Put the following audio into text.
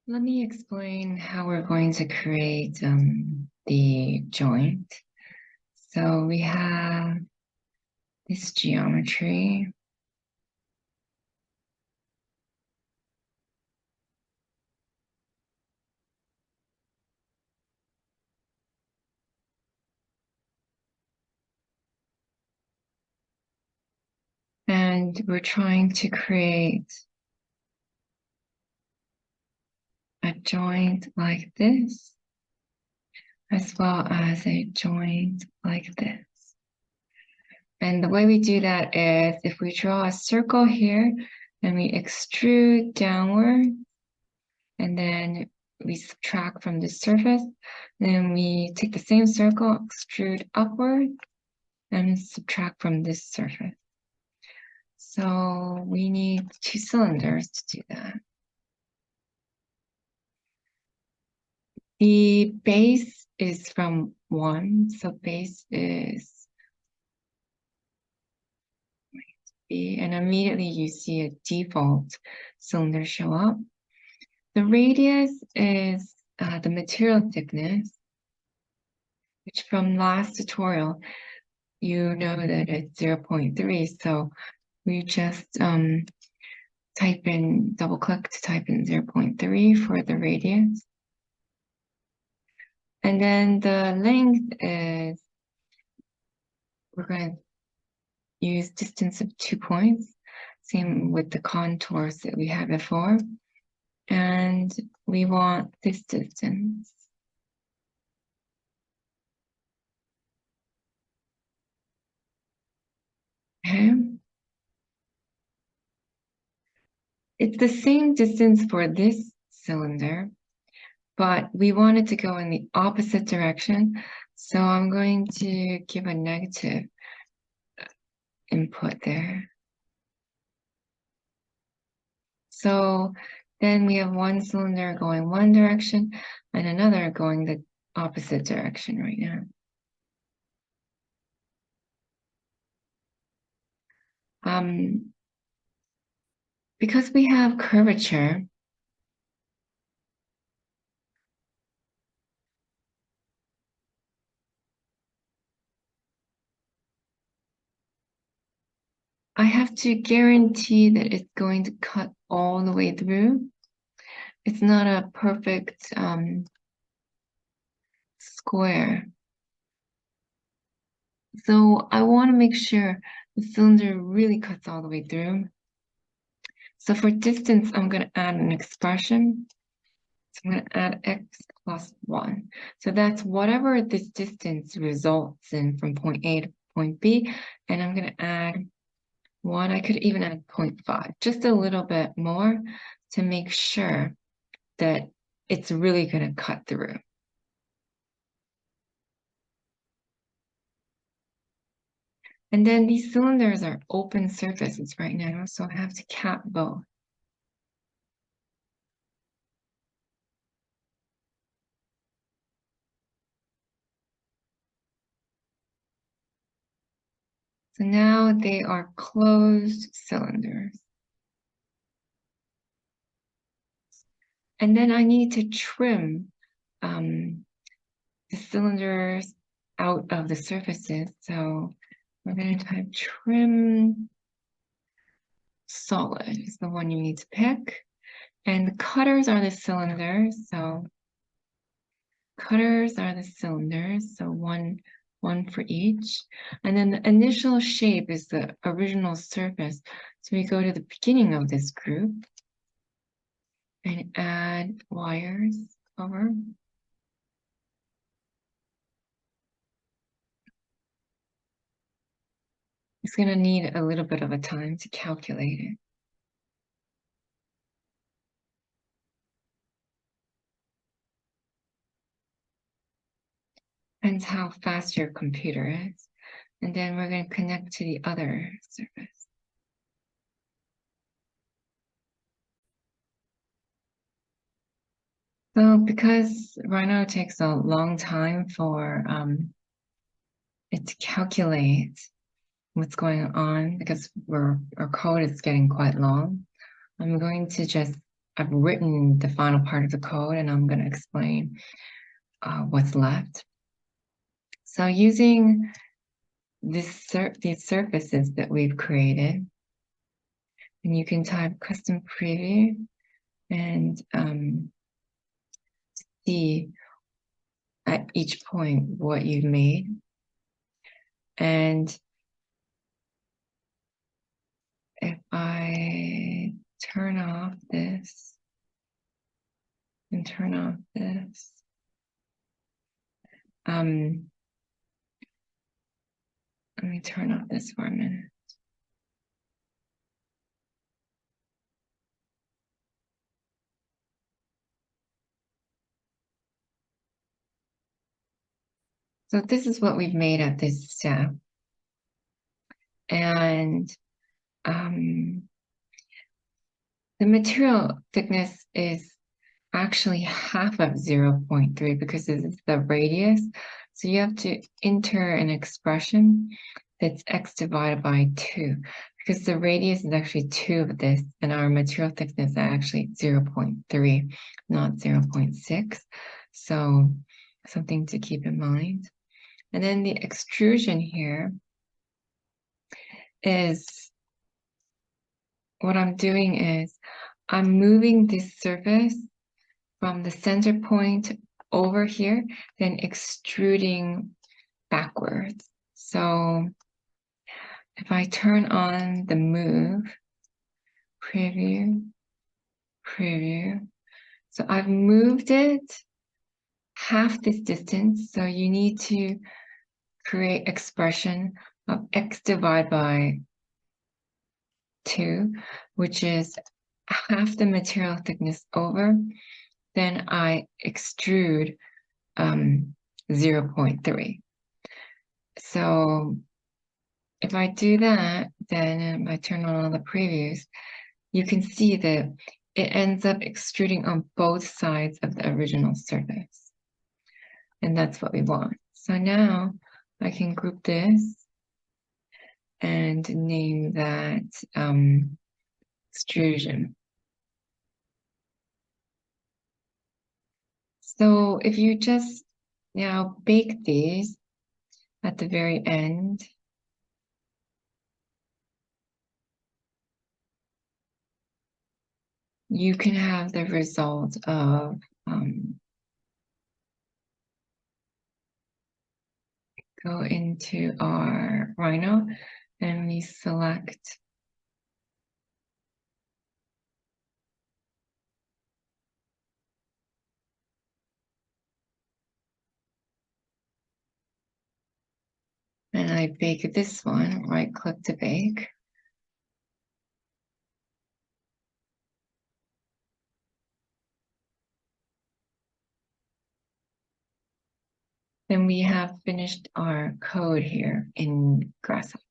Let me explain how we're going to create the joint. So we have this geometry. And we're trying to create a joint like this, as well as a joint like this. And the way we do that is if we draw a circle here and we extrude downward, and then we subtract from the surface, then we take the same circle, extrude upward, and subtract from this surface. So we need 2 cylinders to do that. The base is from 1, so base is B, and immediately you see a default cylinder show up. The radius is the material thickness, which from last tutorial, you know that it's 0.3, so we just double click to type in 0.3 for the radius. And then the length is, we're going to use distance of 2 points, same with the contours that we had before. And we want this distance. Okay. It's the same distance for this cylinder, but we want it to go in the opposite direction. So I'm going to give a negative input there. So then we have one cylinder going one direction and another going the opposite direction right now. Because we have curvature, I have to guarantee that it's going to cut all the way through. It's not a perfect square. So I want to make sure the cylinder really cuts all the way through. So for distance, I'm going to add an expression. So I'm going to add x plus 1. So that's whatever this distance results in from point A to point B. And I'm going to add 1. I could even add 0.5, just a little bit more to make sure that it's really going to cut through. And then these cylinders are open surfaces right now, so I have to cap both. So now they are closed cylinders. And then I need to trim the cylinders out of the surfaces. So we're going to type trim solid is the one you need to pick. And the cutters are the cylinders. So cutters are the cylinders. So one for each. And then the initial shape is the original surface. So we go to the beginning of this group and add wires over. It's going to need a little bit of a time to calculate it. Depends how fast your computer is. And then we're going to connect to the other surface. So because Rhino takes a long time for it to calculate what's going on, because our code is getting quite long, I'm going to just I've written the final part of the code, and I'm going to explain what's left. So using these surfaces that we've created, and you can type custom preview and see at each point what you've made. And if I turn off this and turn off this, let me turn off this for a minute. So this is what we've made at this step. And the material thickness is actually half of 0.3 because this is the radius. So you have to enter an expression that's x divided by 2 because the radius is actually 2 of this and our material thickness is actually 0.3, not 0.6. So something to keep in mind. And then the extrusion here is, what I'm doing is I'm moving this surface from the center point over here, then extruding backwards. So if I turn on the move, preview, preview. So I've moved it half this distance. So you need to create expression of x divided by 2, which is half the material thickness over. Then I extrude 0.3. So if I do that, then I turn on all the previews, you can see that it ends up extruding on both sides of the original surface. And that's what we want. So now I can group this and name that extrusion. So if you just now bake these at the very end, you can have the result of go into our Rhino and we select and I bake this one, right click to bake. Then we have finished our code here in Grasshopper.